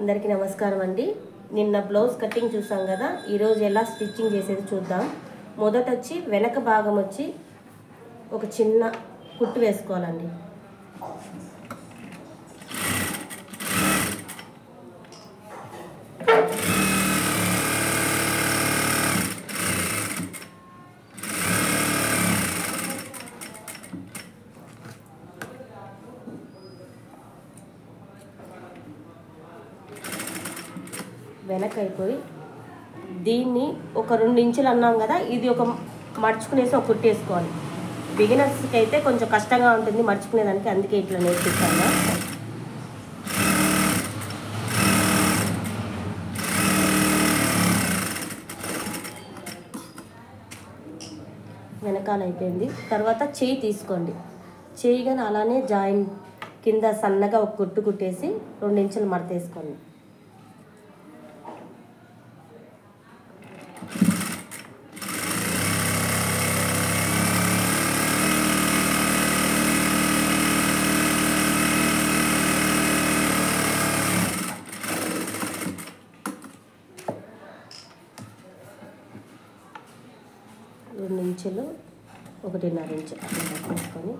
అందరికీ నమస్కారం అండి. నిన్న బ్లౌజ్ కటింగ్ చూసాం కదా, ఈరోజు ఎలా స్టిచ్చింగ్ చేసేది చూద్దాం. మొదట వచ్చి వెనక భాగం వచ్చి ఒక చిన్న కుట్టు వేసుకోవాలండి. వెనక అయిపోయి దీన్ని ఒక 2 ఇంచులు అన్నాం కదా, ఇది ఒక మడుచుకునేసి ఒక కుట్టేసుకోవాలి. బిగినర్స్కి అయితే కొంచెం కష్టంగా ఉంటుంది మడుచుకునేదానికి, అందుకే ఇట్లా నేర్పిస్తాను. వెనకాల అయిపోయింది. తర్వాత చేయి తీసుకోండి. చేయి కానీ అలానే జాయింట్ కింద సన్నగా ఒక కుట్టు కుట్టేసి 2 ఇంచులు మడతేసుకోండి. రెండు ఇంచులు 1.5 ఇంచు తీసుకొని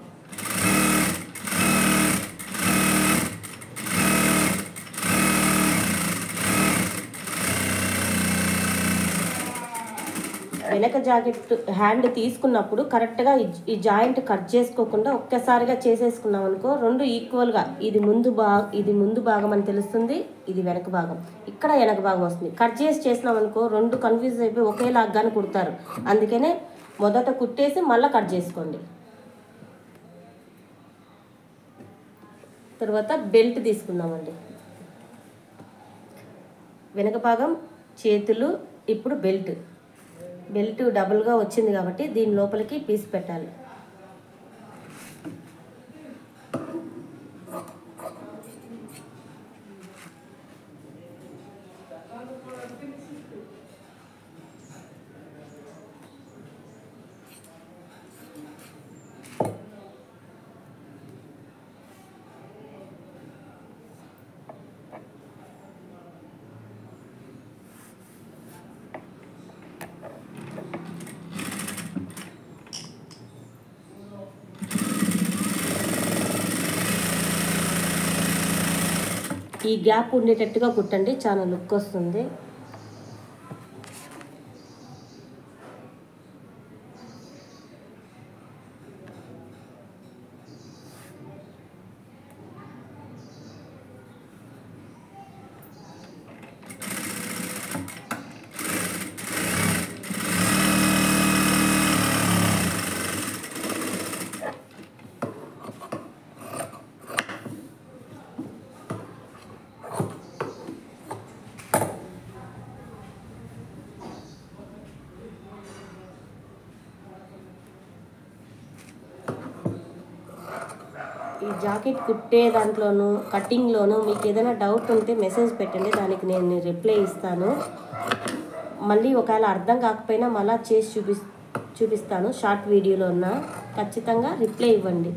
వెనక జాకెట్ హ్యాండ్ తీసుకున్నప్పుడు కరెక్ట్గా ఈ జాయింట్ కట్ చేసుకోకుండా ఒక్కసారిగా చేసేసుకున్నాం అనుకో, రెండు ఈక్వల్గా ఇది ముందు భాగం అని తెలుస్తుంది, ఇది వెనక భాగం, ఇక్కడ వెనక భాగం వస్తుంది. కట్ చేసినాం అనుకో రెండు కన్ఫ్యూజ్ అయిపోయి ఒకేలాగానే కుడతారు. అందుకనే మొదట కుట్టేసి మళ్ళీ కట్ చేసుకోండి. తర్వాత బెల్ట్ తీసుకుందామండి. వెనక భాగం చేతులు, ఇప్పుడు బెల్ట్ డబుల్గా వచ్చింది కాబట్టి దీని లోపలికి పీస్ పెట్టాలి. ఈ గ్యాప్ ఉండేటట్టుగా కుట్టండి, చాలా లుక్ వస్తుంది. ఈ జాకెట్ కుట్టే దాంట్లోనూ కటింగ్లోనూ మీకు ఏదైనా డౌట్ ఉంటే మెసేజ్ పెట్టండి, దానికి నేను రిప్లై ఇస్తాను. మళ్ళీ ఒకవేళ అర్థం కాకపోయినా మళ్ళీ చేసి చూపిస్తాను షార్ట్ వీడియోలో ఉన్న, ఖచ్చితంగా రిప్లై ఇవ్వండి.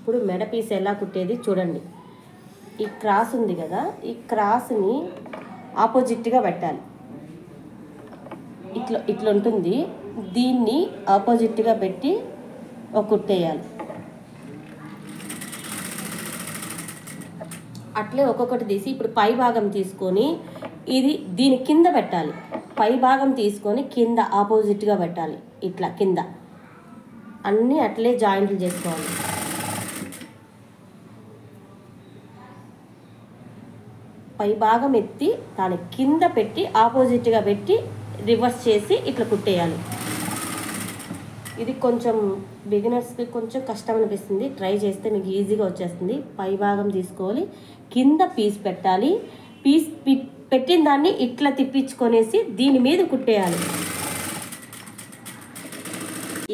ఇప్పుడు మెడ పీస్ ఎలా కుట్టేది చూడండి. ఈ క్రాస్ ఉంది కదా, ఈ క్రాస్ని ఆపోజిట్గా పెట్టాలి. ఇట్లా ఉంటుంది, దీన్ని ఆపోజిట్గా పెట్టి ఒక కుట్టేయాలి. అట్లే ఒక్కొక్కటి తీసి ఇప్పుడు పై భాగం తీసుకొని దీని కింద పెట్టాలి. పై భాగం తీసుకొని కింద ఆపోజిట్గా పెట్టాలి. ఇట్లా కింద అన్నీ అట్లే జాయింట్లు చేసుకోవాలి. పై భాగం ఎత్తి దాని కింద పెట్టి ఆపోజిట్గా పెట్టి రివర్స్ చేసి ఇట్లా కుట్టేయాలి. ఇది కొంచెం బిగినర్స్కి కొంచెం కష్టం అనిపిస్తుంది, ట్రై చేస్తే మీకు ఈజీగా వచ్చేస్తుంది. పై భాగం తీసుకోవాలి, కింద పీస్ పెట్టాలి. పీస్ పెట్టిన దాన్ని ఇట్లా తిప్పించుకొనేసి దీని మీద కుట్టేయాలి.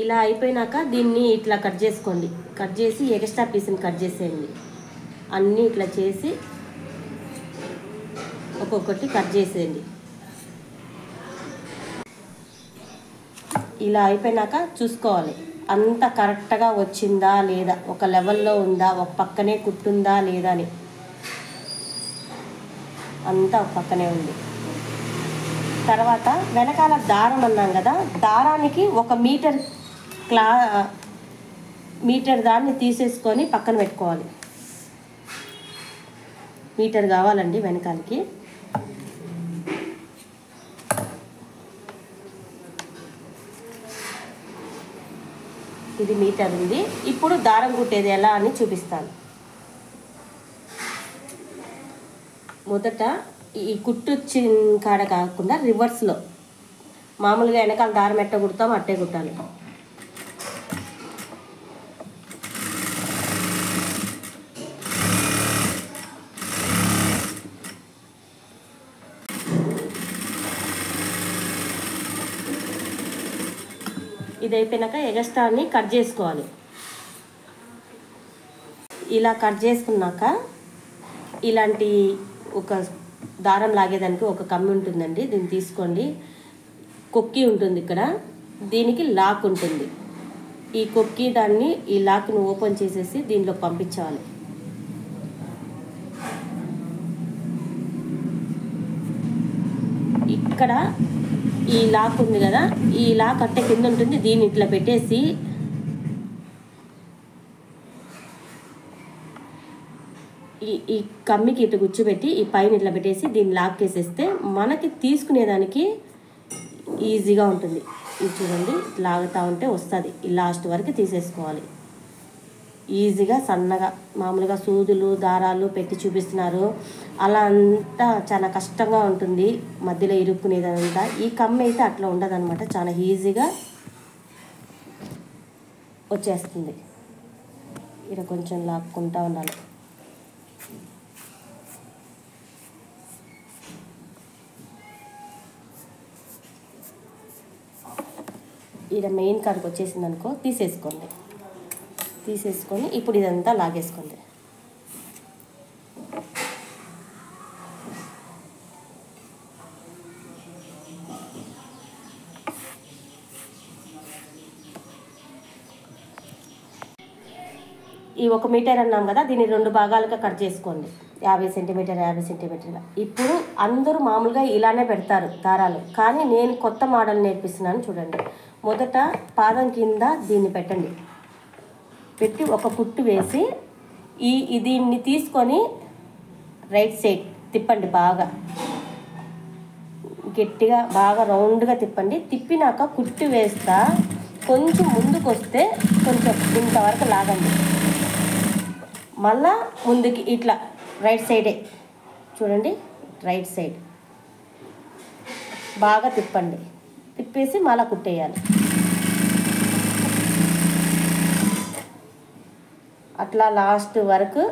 ఇలా అయిపోయినాక దీన్ని ఇట్లా కట్ చేసుకోండి. కట్ చేసి ఎక్స్ట్రా పీస్ని కట్ చేసేయండి. అన్నీ ఇట్లా చేసి ఒక్కొక్కటి కట్ చేసేయండి. ఇలా అయిపోయినాక చూసుకోవాలి అంత కరెక్ట్గా వచ్చిందా లేదా, ఒక లెవెల్లో ఉందా, ఒక పక్కనే కుట్టుందా లేదా అని. అంతా ఒక పక్కనే ఉంది. తర్వాత వెనకాల దారం అన్నాం కదా, దారానికి 1 మీటర్ దాన్ని తీసేసుకొని పక్కన పెట్టుకోవాలి. మీటర్ కావాలండి వెనకాలకి. ఇది మీటర్ ఉంది. ఇప్పుడు దారం కుట్టేది ఎలా అని చూపిస్తాను. మొదట ఈ కుట్టు కాడ కాకుండా రివర్స్లో మామూలుగా వెనకాల దారం ఎట్ట కుడతామో అట్టే కుట్టాలి. ఇది అయిపోయినాక ఎగస్ట్రాని కట్ చేసుకోవాలి. ఇలా కట్ చేసుకున్నాక ఇలాంటి ఒక దారం లాగేదానికి ఒక కమ్మి ఉంటుందండి, దీన్ని తీసుకోండి. కొక్కి ఉంటుంది ఇక్కడ, దీనికి లాక్ ఉంటుంది. ఈ కొక్కి దాన్ని ఈ లాక్ను ఓపెన్ చేసేసి దీంట్లో పంపించాలి. ఇక్కడ ఈ లాక్ ఉంది కదా, ఈ లాక్ అట్టే కింద ఉంటుంది. దీన్ని ఇట్లా పెట్టేసి ఈ కమ్మికి ఇట్లా కూర్చోబెట్టి ఈ పైన ఇట్లా పెట్టేసి దీన్ని లాక్ చేసేస్తే మనకి తీసుకునేదానికి ఈజీగా ఉంటుంది. ఇది చూడండి, లాగుతూ ఉంటే వస్తుంది. ఈ లాస్ట్ వరకు తీసేసుకోవాలి. ఈజీగా సన్నగా మామూలుగా సూదులు దారాలు పెట్టి చూపిస్తున్నారు, అలా అంతా చాలా కష్టంగా ఉంటుంది మధ్యలో ఇరుక్కునేదంతా. ఈ కమ్మి అయితే అట్లా ఉండదన్నమాట, చాలా ఈజీగా వచ్చేస్తుంది. ఇలా కొంచెం లాక్కుంటూ ఉండాలి. ఇలా మెయిన్ కాడికి వచ్చేసింది అనుకో, తీసేసుకొని ఇప్పుడు ఇదంతా లాగేసుకోండి. ఈ 1 మీటర్ అన్నాం కదా, దీన్ని 2 భాగాలుగా కట్ చేసుకోండి. 50 సెంటీమీటర్ 50 సెంటీమీటర్ల. ఇప్పుడు అందరూ మామూలుగా ఇలానే పెడతారు దారాలు, కానీ నేను కొత్త మోడల్ నేర్పిస్తున్నాను చూడండి. మొదట పాదం కింద దీన్ని పెట్టండి, పెట్టి ఒక కుట్టు వేసి దీన్ని తీసుకొని రైట్ సైడ్ తిప్పండి. బాగా గట్టిగా బాగా రౌండ్గా తిప్పండి. తిప్పినాక కుట్టు వేస్తా కొంచెం ముందుకు వస్తే కొంచెం ఇంతవరకు లాగండి. మళ్ళా ముందుకి ఇట్లా రైట్ సైడే చూడండి, రైట్ సైడ్ బాగా తిప్పండి. తిప్పేసి మళ్ళీ కుట్టేయాలి. అట్లా లాస్ట్ వరకు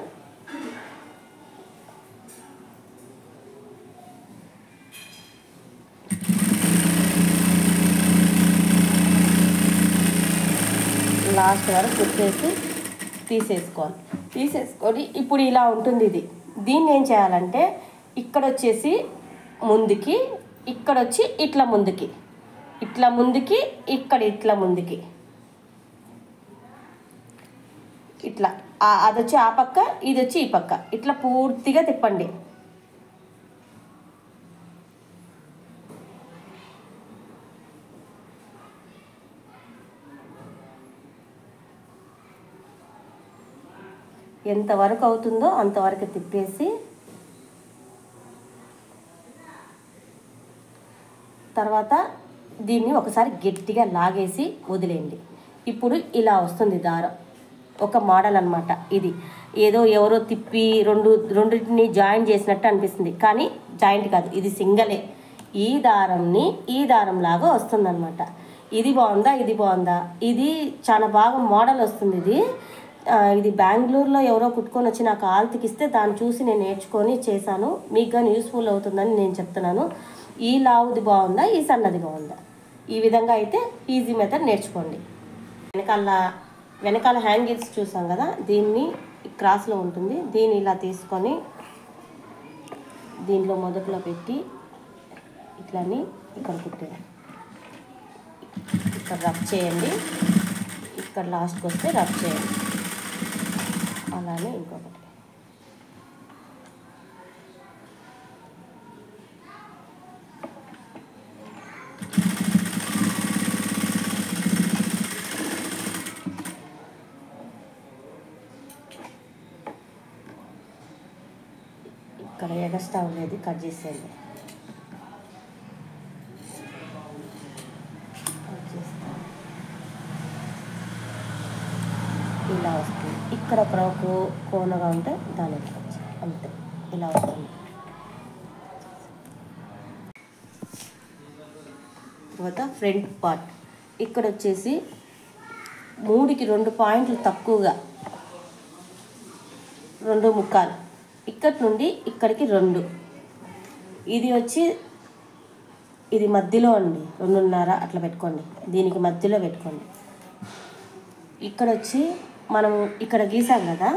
కుట్టేసి తీసేసుకొని ఇప్పుడు ఇలా ఉంటుంది. దీన్ని ఏం చేయాలంటే ఇక్కడ వచ్చేసి ముందుకి, ఇక్కడ వచ్చి ఇట్లా ముందుకి, ఇక్కడ ఇట్లా ముందుకి, ఇట్లా అది వచ్చి ఆ పక్క, ఇది వచ్చి ఈ పక్క, ఇట్లా పూర్తిగా తిప్పండి. ఎంతవరకు అవుతుందో అంతవరకు తిప్పేసి తర్వాత దీన్ని ఒకసారి గట్టిగా లాగేసి వదిలేయండి. ఇప్పుడు ఇలా వస్తుంది దారం. ఒక మోడల్ అన్నమాట ఇది. ఏదో ఎవరో తిప్పి రెండింటిని జాయింట్ చేసినట్టు అనిపిస్తుంది, కానీ జాయింట్ కాదు, ఇది సింగలే. ఈ దారం లాగా వస్తుందన్నమాట. ఇది బాగుందా, ఇది బాగుందా, ఇది చాలా బాగా మోడల్ వస్తుంది. ఇది బెంగళూరులో ఎవరో కుట్టుకొని వచ్చి నాకు ఆల్తికిస్తే దాన్ని చూసి నేను నేర్చుకొని చేశాను. మీకు కానీ యూస్ఫుల్ అవుతుందని నేను చెప్తున్నాను. ఈ లావుది బాగుందా, ఈ సన్నది బాగుందా, ఈ విధంగా అయితే ఈజీ మెథడ్ నేర్చుకోండి. వెనకాల హ్యాంగిల్స్ చూసాం కదా, దీన్ని క్రాస్లో ఉంటుంది, దీన్ని ఇలా తీసుకొని దీనిలో మొదట్లో పెట్టి ఇట్లాని ఇక్కడ కుట్టేయాలి. ఇక్కడ రబ్ చేయండి, ఇక్కడ లాస్ట్కి వస్తే రబ్ చేయండి. అలానే ఇంకొకటి ఇక్కడ ఎగస్ట్రా ఉండేది కట్ చేసేయండి. ఇలా వస్తుంది. ఇక్కడ ఒక కోనగా ఉంటే దాని అంతే ఇలా వస్తుంది. తర్వాత ఫ్రంట్ పార్ట్ ఇక్కడ వచ్చేసి 3కి 2 పాయింట్లు తక్కువగా 2.25, ఇక్కడి నుండి ఇక్కడికి 2, ఇది వచ్చి ఇది మధ్యలో అండి 2.5 అట్లా పెట్టుకోండి, దీనికి మధ్యలో పెట్టుకోండి. ఇక్కడ వచ్చి మనం ఇక్కడ గీసాం కదా,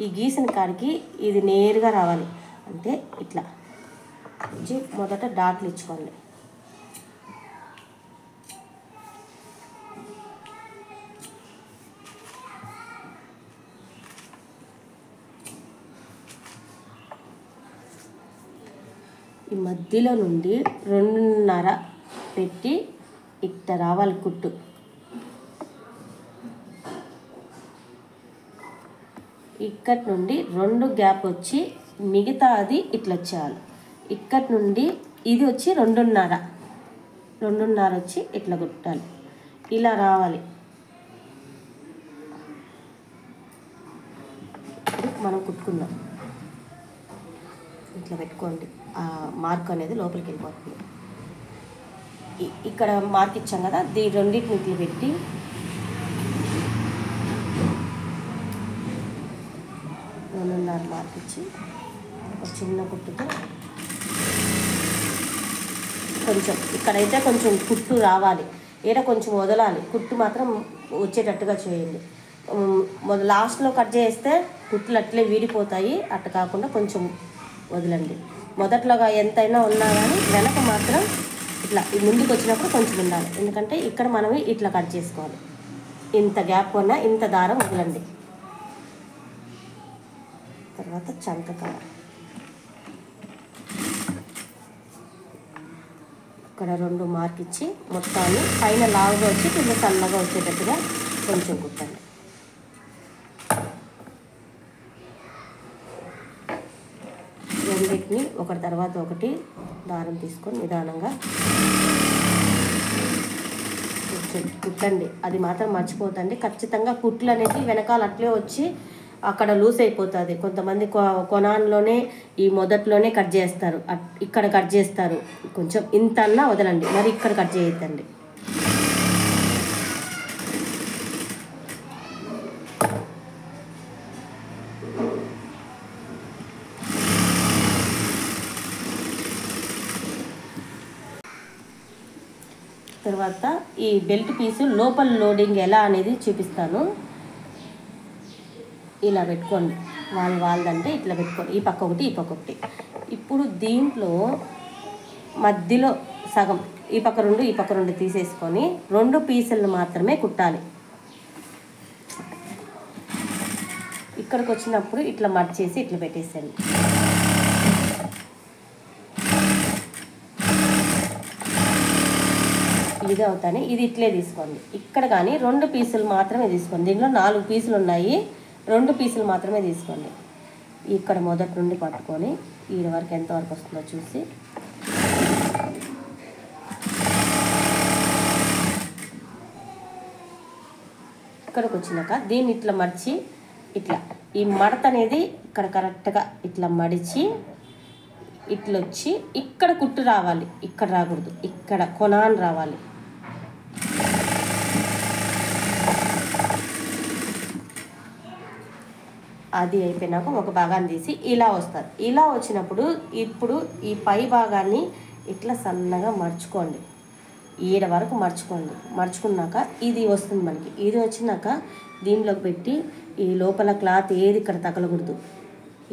ఈ గీసిన కాడికి ఇది నేరుగా రావాలి. అంటే ఇట్లా వచ్చి మొదట డాట్లు ఇచ్చుకోండి. ఈ మధ్యలో నుండి 2.5 పెట్టి ఇట్లా రావాలి కుట్టు. ఇక్కడి నుండి 2 గ్యాప్ వచ్చి మిగతా అది ఇట్లా వచ్చేయాలి. ఇక్కడి నుండి ఇది వచ్చి 2.5 వచ్చి ఇట్లా కుట్టాలి. ఇలా రావాలి. మనం కుట్టుకుందాం. ఇట్లా పెట్టుకోండి, ఆ మార్క్ అనేది లోపలికి వెళ్ళిపోతుంది. ఇక్కడ మార్క్ ఇచ్చాం కదా, దీని రెండింటిని ఇట్లా పెట్టి మార్క్ ఇచ్చి ఒక చిన్న కుట్టుతో కొంచెం ఇక్కడైతే కొంచెం కుట్టు రావాలి, కొంచెం వదలాలి, కుట్టు మాత్రం వచ్చేటట్టుగా చేయండి. లాస్ట్లో కట్ చేస్తే కుట్లు అట్లే వీడిపోతాయి, అట్ట కాకుండా కొంచెం వదలండి. మొదట్లోగా ఎంతైనా ఉన్నా కానీ వెనక మాత్రం ఇట్లా ముందుకు వచ్చినప్పుడు కొంచెం ఉండాలి, ఎందుకంటే ఇక్కడ మనం ఇట్లా కట్ చేసుకోవాలి. ఇంత గ్యాప్ ఉన్నా ఇంత దారం వదలండి. తర్వాత చంకకాయ ఇక్కడ 2 మార్క్ ఇచ్చి మొత్తాన్ని పైన లావుగా వచ్చి కింద సన్నగా వచ్చేటట్టుగా కొంచెం కుట్టండి. రెండింటిని ఒకటి తర్వాత ఒకటి దారం తీసుకొని నిదానంగా కుట్టండి. అది మాత్రం మర్చిపోతండి. ఖచ్చితంగా కుట్లు అనేది వెనకాల అట్లే వచ్చి అక్కడ లూజ్ అయిపోతుంది. కొంతమంది కొనాన్లోనే ఈ మొదట్లోనే కట్ చేస్తారు, ఇక్కడ కట్ చేస్తారు. కొంచెం ఇంత అన్నా వదలండి, మరి ఇక్కడ కట్ చేయొద్దండి. తర్వాత ఈ బెల్ట్ పీసు లోపల లోడింగ్ ఎలా అనేది చూపిస్తాను. ఇలా పెట్టుకోండి, వాళ్ళదంటే ఇట్లా పెట్టుకోండి, ఈ పక్క ఒకటి ఈ పక్క ఒకటి. ఇప్పుడు దీంట్లో మధ్యలో సగం ఈ పక్క 2 ఈ పక్క 2 తీసేసుకొని 2 పీసులను మాత్రమే కుట్టాలి. ఇక్కడికి వచ్చినప్పుడు ఇట్లా మర్చేసి ఇట్లా పెట్టేసేయండి. ఇది అవుతానే ఇది ఇట్లే తీసుకోండి. ఇక్కడ కానీ 2 పీసులు మాత్రమే తీసుకోండి. దీంట్లో 4 పీసులు ఉన్నాయి, 2 పీసులు మాత్రమే తీసుకోండి. ఇక్కడ మొదటి నుండి పట్టుకొని ఈడ వరకు ఎంతవరకు వస్తుందో చూసి ఇక్కడికి వచ్చినాక దీన్ని ఇట్లా మడిచి ఇట్లా ఈ మడత అనేది ఇక్కడ కరెక్ట్గా ఇట్లా మడిచి ఇట్లా వచ్చి ఇక్కడ కుట్టు రావాలి, ఇక్కడ రాకూడదు, ఇక్కడ కొనాన్ రావాలి. అది అయిపోయినాక ఒక భాగాన్ని తీసి ఇలా వస్తుంది. ఇలా వచ్చినప్పుడు ఇప్పుడు ఈ పై భాగాన్ని ఇట్లా సన్నగా మర్చుకోండి. ఈడ వరకు మర్చుకోండి. మర్చుకున్నాక ఇది వస్తుంది మనకి. ఇది వచ్చినాక దీనిలోకి పెట్టి ఈ లోపల క్లాత్ ఏది ఇక్కడ తగలకూడదు.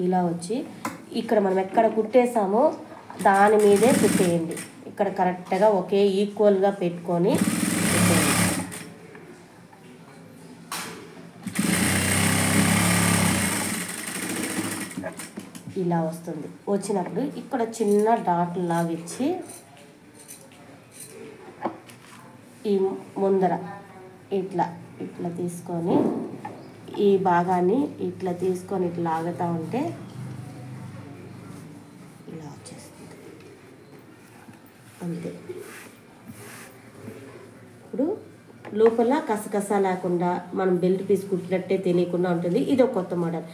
ఇలా వచ్చి ఇక్కడ మనం ఎక్కడ కుట్టేసామో దాని మీదే కుట్టేయండి. ఇక్కడ కరెక్ట్గా ఒకే ఈక్వల్గా పెట్టుకొని కుట్టేయండి. ఇలా వస్తుంది. వచ్చినప్పుడు ఇక్కడ చిన్న డాట్ లాగా ఇచ్చి ఈ ముందర ఇట్లా ఇట్లా తీసుకొని ఈ భాగాన్ని ఇట్లా తీసుకొని ఇట్లా లాగుతూ ఉంటే ఇలా వచ్చేస్తుంది. అంతే. ఇప్పుడు లోపల కసకస లేకుండా మనం బెల్ట్ పీస్ కుట్టినట్టే తెలియకుండా ఉంటుంది. ఇది ఒక కొత్త మోడల్.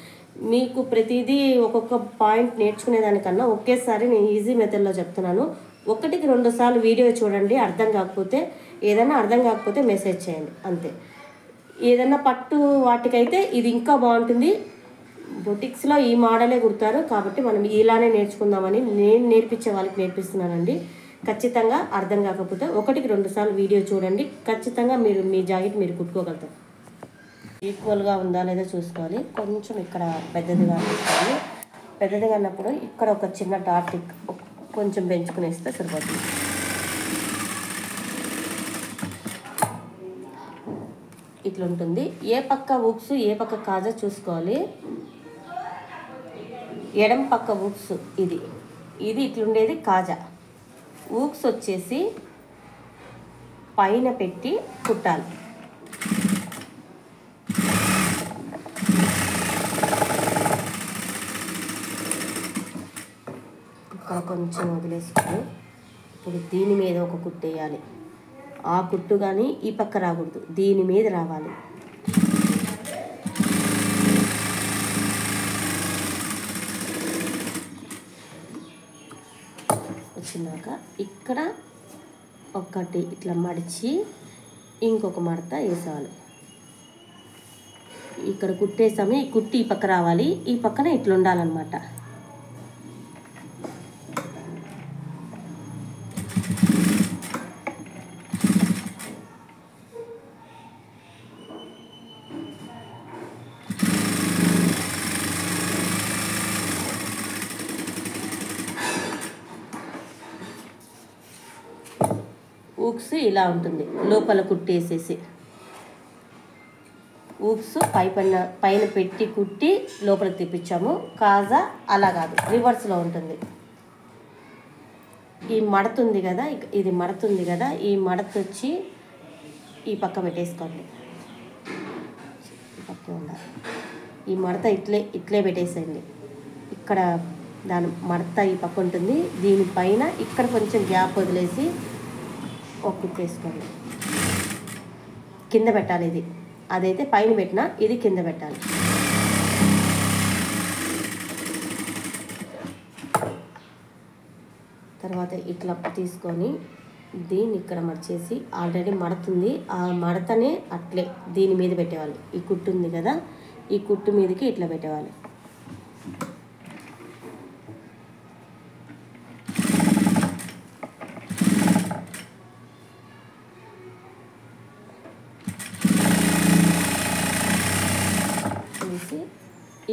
మీకు ప్రతిదీ ఒక్కొక్క పాయింట్ నేర్చుకునేదానికన్నా ఒకేసారి నేను ఈజీ మెథడ్లో చెప్తున్నాను. 1-2 సార్లు వీడియో చూడండి. ఏదైనా అర్థం కాకపోతే మెసేజ్ చేయండి అంతే. ఏదైనా పట్టు వాటికైతే ఇది ఇంకా బాగుంటుంది. బొటిక్స్లో ఈ మోడలే కుడతారు కాబట్టి మనం ఇలానే నేర్చుకుందామని నేను నేర్పించే వాళ్ళకి నేర్పిస్తున్నానండి. ఖచ్చితంగా అర్థం కాకపోతే 1-2 సార్లు వీడియో చూడండి. ఖచ్చితంగా మీరు మీ జాకెట్ మీరు కుట్టుకోగలుగుతారు. ఈక్వల్గా ఉందా లేదా చూసుకోవాలి. కొంచెం ఇక్కడ పెద్దదిగా తీసుకోవాలి. పెద్దదిగా అన్నప్పుడు ఇక్కడ ఒక చిన్న డాట్ కొంచెం పెంచుకునేస్తే సరిపోతుంది. ఇట్లా ఉంటుంది. ఏ పక్క ఉక్స్ ఏ పక్క కాజా చూసుకోవాలి. ఎడం పక్క ఉక్స్ ఇది ఇట్లుండేది కాజా. ఊక్స్ వచ్చేసి పైన పెట్టి కుట్టాలి. ఇక్కడ కొంచెం వదిలేసుకొని ఇప్పుడు దీని మీద ఒక కుట్టు వేయాలి. ఆ కుట్టు కానీ ఈ పక్క రాకూడదు, దీని మీద రావాలి. వచ్చినాక ఇక్కడ ఒకటి ఇట్లా మడిచి ఇంకొక మడత వేసేవాలి. ఇక్కడ కుట్టేసాము. ఈ కుట్టి ఈ పక్క రావాలి, ఈ పక్కన ఇట్లా ఉండాలన్నమాట. ఊక్స్ ఇలా ఉంటుంది. లోపల కుట్టేసేసి ఊక్స్ పైన పెట్టి కుట్టి లోపలికి తెప్పించాము. కాజా అలా కాదు, రివర్స్లో ఉంటుంది. ఈ మడత ఉంది కదా, ఇది మడత ఉంది కదా, ఈ మడత వచ్చి ఈ పక్క పెట్టేసుకోండి. ఈ పక్క ఉండాలి. ఈ మడత ఇట్లే పెట్టేసేయండి. ఇక్కడ దాని మడత ఈ పక్క ఉంటుంది. దీనిపైన ఇక్కడ కొంచెం గ్యాప్ వదిలేసి ఒక కుట్టేసుకోండి. కింద పెట్టాలి. ఇది అదైతే పైన పెట్టినా ఇది కింద పెట్టాలి. తర్వాత ఇట్లా తీసుకొని దీన్ని ఇక్కడ మడిచేసి ఆల్రెడీ మడుతుంది. ఆ మడతనే అట్లే దీని మీద పెట్టేవాలి. ఈ కుట్టు ఉంది కదా, ఈ కుట్టు మీదకి ఇట్లా పెట్టేవాలి.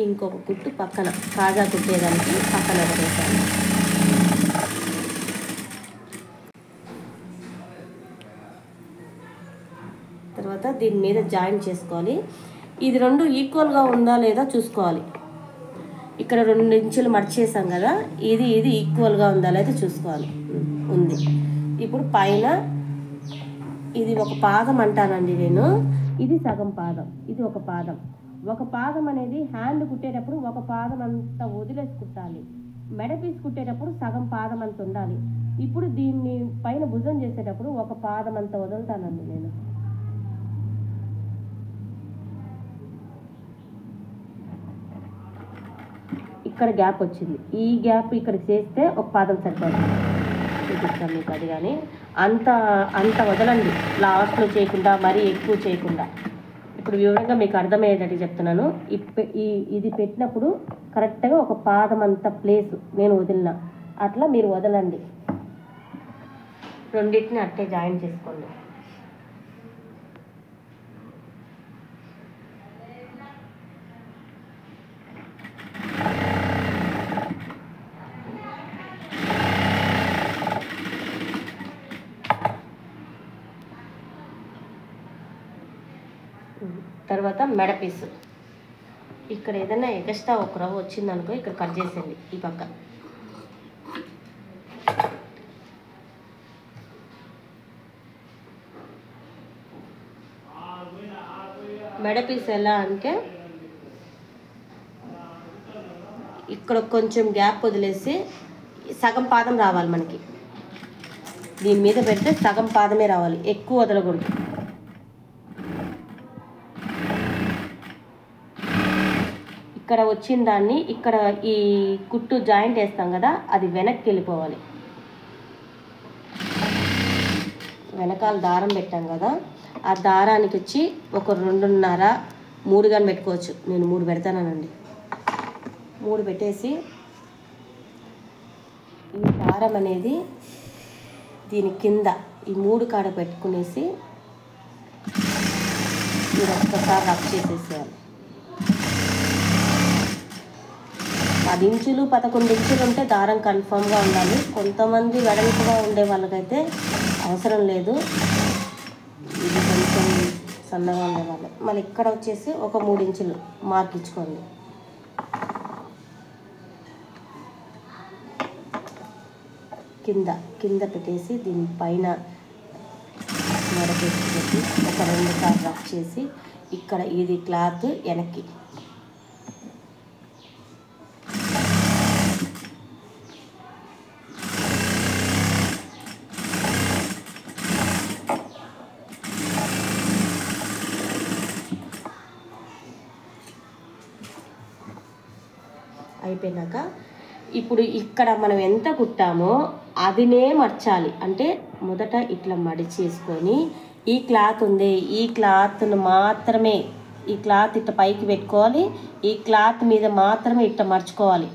ఇంకొక కుట్టు పక్కన కాజా కుట్టేదానికి పక్కన పెట్టేసాను. తర్వాత దీని మీద జాయింట్ చేసుకోవాలి. ఇది రెండు ఈక్వల్గా ఉందా లేదా చూసుకోవాలి. ఇక్కడ 2 ఇంచులు మడిచేసాం కదా, ఇది ఈక్వల్గా ఉందా లేదా చూసుకోవాలి. ఉంది. ఇప్పుడు పైన ఇది ఒక పాదం అంటానండి నేను. ఇది సగం పాదం, ఇది ఒక పాదం. ఒక పాదం అనేది హ్యాండ్ కుట్టేటప్పుడు ఒక పాదం అంతా వదిలేసి కుట్టాలి. మెడ పీస్ కుట్టేటప్పుడు సగం పాదం అంత ఉండాలి. ఇప్పుడు దీన్ని పైన భుజం చేసేటప్పుడు ఒక పాదం అంత వదులుతానండి నేను. ఇక్కడ గ్యాప్ వచ్చింది. ఈ గ్యాప్ ఇక్కడ చేస్తే ఒక పాదం సరిపోతుంది. చూపిస్తాను మీకు అది. కానీ అంత వదలండి, లాస్ట్లో చేయకుండా మరీ ఎక్కువ చేయకుండా. ఇప్పుడు వివరంగా మీకు అర్థమయ్యేటట్టు చెప్తున్నాను. ఇది పెట్టినప్పుడు కరెక్ట్గా ఒక పాదం అంత ప్లేస్ నేను వదిలిన అట్లా మీరు వదలండి. రెండింటిని అట్టే జాయిన్ చేసుకోండి. తర్వాత మెడ పీసు ఇక్కడ ఏదైనా ఎక్స్ట్రా ఒక రవ్వ వచ్చిందనుకో ఇక్కడ కట్ చేసేయండి. ఈ పక్క మెడ పీస్ ఎలా అంటే ఇక్కడ కొంచెం గ్యాప్ వదిలేసి సగం పాదం రావాలి మనకి. దీని మీద పెడితే సగం పాదమే రావాలి, ఎక్కువ వదలకూడదు. ఇక్కడ వచ్చిన దాన్ని ఇక్కడ ఈ కుట్టు జాయింట్ వేస్తాం కదా, అది వెనక్కి వెళ్ళిపోవాలి. వెనకాల దారం పెట్టాం కదా, ఆ దారానికి వచ్చి ఒక 2.5 3 కానీ పెట్టుకోవచ్చు. నేను 3 పెడతానండి. 3 పెట్టేసి ఈ దారం అనేది దీని కింద ఈ 3 కాడ పెట్టుకునేసి మీరు ఒక్కసారి రబ్ చేసేసేయాలి. 10 ఇంచులు 11 ఇంచులు ఉంటే దారం కన్ఫామ్గా ఉండాలి. కొంతమంది వెడల్పుగా ఉండే వాళ్ళకైతే అవసరం లేదు, ఇది కొంచెం సన్నగా ఉండేవాళ్ళు. మళ్ళీ ఇక్కడ వచ్చేసి ఒక 3 ఇంచులు మార్క్ ఇచ్చుకోండి. కింద పెట్టేసి దీనిపైన మడకేసి పెట్టి ఒక 2 సార్లు రబ్ చేసి ఇక్కడ ఇది క్లాత్ వెనక్కి అయిపోయినాక ఇప్పుడు ఇక్కడ మనం ఎంత కుట్టామో అదినే మర్చాలి. అంటే మొదట ఇట్లా మడిచేసుకొని ఈ క్లాత్ ఉంది, ఈ క్లాత్ను మాత్రమే ఈ క్లాత్ ఇట్లా పైకి పెట్టుకోవాలి. ఈ క్లాత్ మీద మాత్రమే ఇట్లా మర్చుకోవాలి.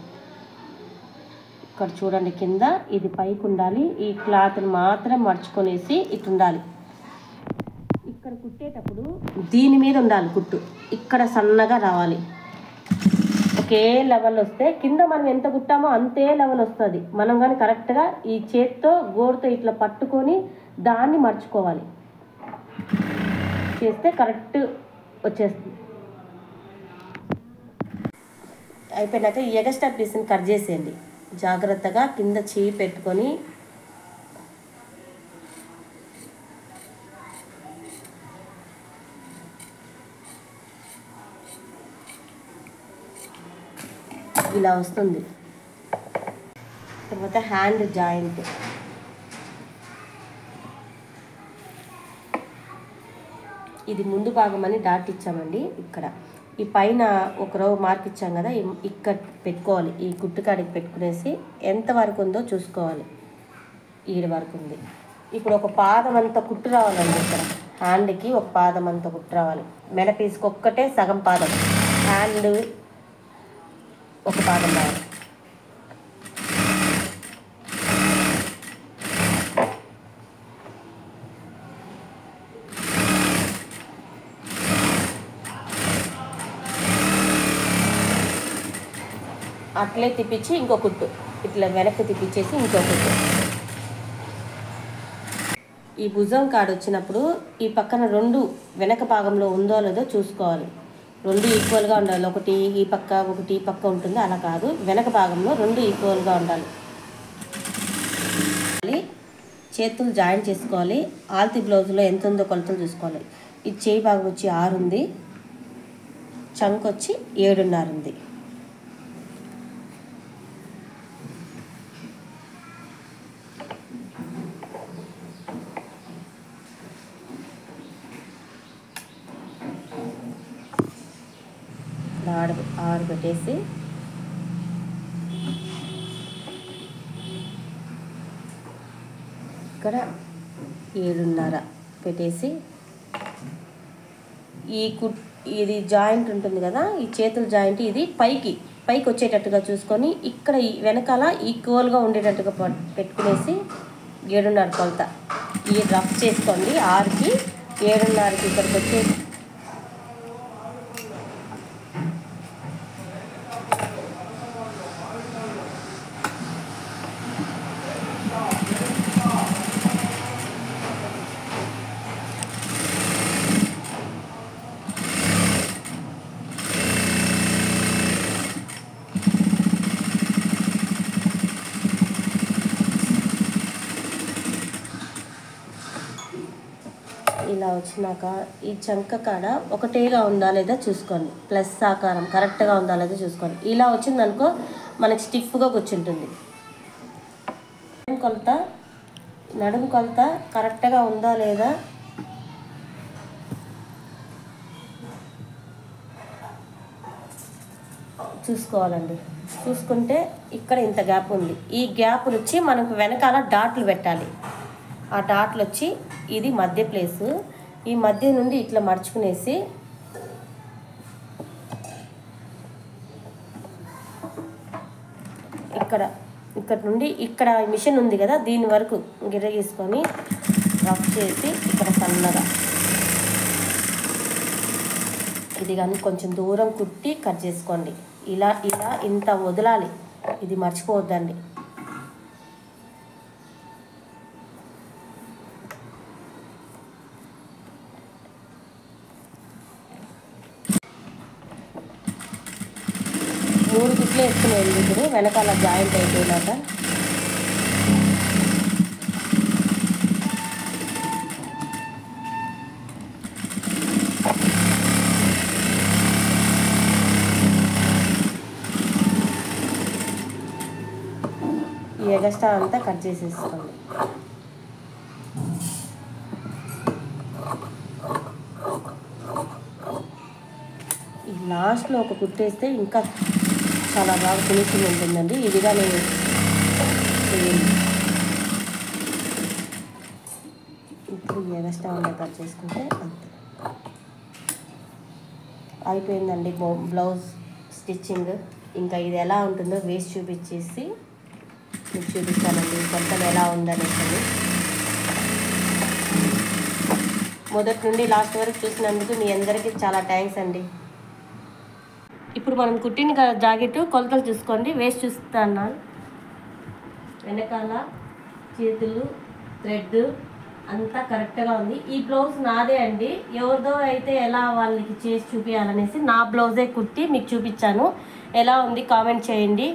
ఇక్కడ చూడండి కింద ఇది పైకి ఉండాలి, ఈ క్లాత్ని మాత్రం మర్చుకొనేసి ఇట్లా ఉండాలి. ఇక్కడ కుట్టేటప్పుడు దీని మీద ఉండాలి కుట్టు, ఇక్కడ సన్నగా రావాలి. ఒకే లెవెల్ వస్తే కింద మనం ఎంత కుట్టామో అంతే లెవెల్ వస్తుంది. మనం కానీ కరెక్ట్గా ఈ చేత్తో గోరుతో ఇట్లా పట్టుకొని దాన్ని మర్చుకోవాలి. చేస్తే కరెక్ట్ వచ్చేస్తుంది. అయిపోయినాక ఈ ఎగస్ట్రా పీస్ని కట్ చేసేయండి. జాగ్రత్తగా కింద చేయి పెట్టుకొని ఇలా వస్తుంది. తర్వాత హ్యాండ్ జాయింట్ ఇది ముందు భాగం అని డాట్ ఇచ్చామండి. ఇక్కడ ఈ పైన ఒక రో మార్క్ ఇచ్చాం కదా, ఇక్కడ పెట్టుకోవాలి. ఈ కుట్టుకాడికి పెట్టుకునేసి ఎంత వరకు ఉందో చూసుకోవాలి. ఈడి వరకు ఉంది. ఇప్పుడు ఒక పాదం అంతా కుట్టు రావాలండి. ఇక్కడ హ్యాండ్కి ఒక పాదం అంతా కుట్టు రావాలి. మెడ పీస్కి ఒక్కటే సగం పాదం, హ్యాండ్ ఒక పాదం రావాలి. అట్లే తిప్పించి ఇంకో కుట్టు, ఇట్లా వెనక్కి తిప్పించేసి ఇంకో కుట్టు. ఈ భుజం కాడ వచ్చినప్పుడు ఈ పక్కన 2 వెనక భాగంలో ఉందో లేదో చూసుకోవాలి. 2 ఈక్వల్గా ఉండాలి. ఒకటి ఈ పక్క ఒకటి ఈ పక్క ఉంటుంది, అలా కాదు. వెనక భాగంలో 2 ఈక్వల్గా ఉండాలి. చేతులు జాయిన్ చేసుకోవాలి. ఆల్తి బ్లౌజ్లో ఎంత ఉందో కొలతలు చూసుకోవాలి. ఈ చేయి భాగం వచ్చి 6 ఉంది, చంక్ వచ్చి 7.5 ఉంది. ఆరు పెట్టేసి ఇక్కడ 7.5 పెట్టేసి ఇది జాయింట్ ఉంటుంది కదా, ఈ చేతుల జాయింట్ ఇది పైకి వచ్చేటట్టుగా చూసుకొని ఇక్కడ వెనకాల ఈక్వల్గా ఉండేటట్టుగా పెట్టుకునేసి 7:30 కొలత. ఈ రఫ్ చేసుకోండి. 6కి 7:30కి ఇక్కడికి వచ్చేసి ఇలా వచ్చినాక ఈ చంక కాడ ఒకటేగా ఉందా లేదా చూసుకోండి. ప్లస్ ఆకారం కరెక్ట్గా ఉందా లేదా చూసుకోండి. ఇలా వచ్చిందనుకో మనకి స్టిఫ్గా కూర్చుంటుంది. నడుము కొలత కరెక్ట్గా ఉందా లేదా చూసుకోవాలండి. చూసుకుంటే ఇక్కడ ఇంత గ్యాప్ ఉంది. ఈ గ్యాప్ వచ్చి మనకు వెనకాల డాట్లు పెట్టాలి. ఆ డాట్లు వచ్చి ఇది మధ్య ప్లేసు. ఈ మధ్య నుండి ఇట్లా మడుచుకునేసి ఇక్కడ నుండి ఇక్కడ మిషన్ ఉంది కదా, దీని వరకు గిర్ర గీసుకొని రఫ్ చేసి ఇక్కడ సన్నగా ఇది కానీ కొంచెం దూరం కుట్టి కట్ చేసుకోండి. ఇలా ఇంత వదలాలి. ఇది మర్చిపోవద్దండి. మూడు కుట్లు వేసుకునేది ఇప్పుడు వెనకాల జాయింట్ అయిపోయినాక ఈ ఎగస్ట్రా అంతా కట్ చేసేసుకోండి. ఈ లాస్ట్లో ఒక కుట్టేస్తే ఇంకా చాలా బాగా ఫినిషింగ్ ఉంటుందండి. ఇదిగా నేను ఇప్పుడు ఎగస్ట్రా ఉండే కట్ చేసుకుంటే అంతే అయిపోయిందండి బ్లౌజ్ స్టిచ్చింగ్. ఇంకా ఇది ఎలా ఉంటుందో వేస్ట్ చూపించేసి మీకు చూపిస్తానండి కొలతలు ఎలా ఉందనేసి. మొదటి నుండి లాస్ట్ వరకు చూసినందుకు మీ అందరికీ చాలా థ్యాంక్స్ అండి. ఇప్పుడు మనం కుట్టిన జాకెట్ కొలతలు చూసుకోండి. వేస్ట్ చూస్తాను. వెనకాల చేతులు థ్రెడ్ అంతా కరెక్ట్గా ఉంది. ఈ బ్లౌజ్ నాదే అండి. ఎవరిదో అయితే ఎలా వాళ్ళకి చేసి చూపించాలనేసి నా బ్లౌజే కుట్టి మీకు చూపించాను. ఎలా ఉంది కామెంట్ చేయండి.